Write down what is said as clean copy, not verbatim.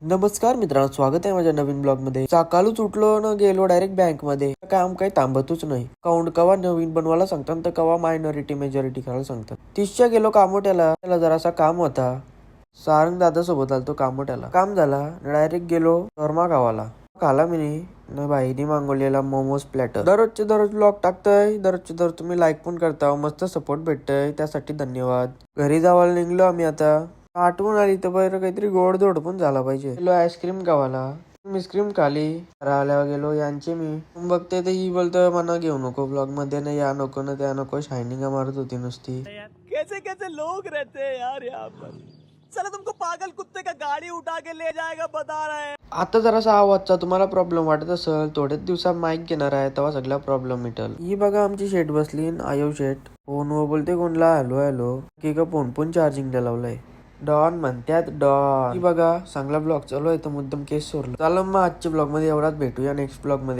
नमस्कार मित्रांनो, स्वागत आहे माझ्या नवीन ब्लॉग मध्ये. सकाळीच उठलो न गेलो डायरेक्ट बँक मध्ये. काम काही थांबतच नाही. अकाउंट कवा नवीन बनवायला सांगतात तर कवा मायनॉरिटी मेजॉरिटी करायला सांगतात. 30च्या गेलो कामोट्याला. त्याला जरासा काम होता. सारंग दादा सोबत आलतो कामोट्याला. काम झाला डायरेक्ट गेलो शर्मा गावाला. खाला मी भाईनी मागवलेला मोमोज प्लॅटर. दररोजचे दररोज ब्लॉग टाकतोय. दररोजचे दररोज तुम्ही लाईक पण करता. मस्त सपोर्ट भेटतय त्यासाठी धन्यवाद. घरी जावायला निघलो आम्ही आता. आठवण आली तर बरं काहीतरी गोडधोड पण झाला पाहिजे. गेलो आईस्क्रीम गावाला. आईस्क्रीम खाली. राहिल्यावर गेलो यांचे मी बघते तर ही बोलतो मना घेऊ नको ब्लॉग मध्ये. ना या नको ना त्या नको. शायनिंग मारत होती नुसती. कैसे कैसे लोग रहते हैं यार यहाँ पर. चला तुमको पागल कुत्ते का गाड़ी उठा के ले जाएगा बता रहे हैं. आता जरासा आवाजचा तुम्हाला प्रॉब्लेम वाटत असेल. थोड्याच दिवसात माईक घेणार आहे तेव्हा सगळा प्रॉब्लेम मिटल. ही बघा आमची शेट बसली. आयो शेट फोनवर बोलते कोणला हॅलो हॅलो की का फोन पण चार्जिंग लावलाय. डॉन म्हणतात डॉन. ही बघा चांगला ब्लॉग चालू आहे तर मुद्दाम केस सोडलं. चला मग आजच्या ब्लॉग मध्ये एवढाच. भेटूया नेक्स्ट ब्लॉग मध्ये.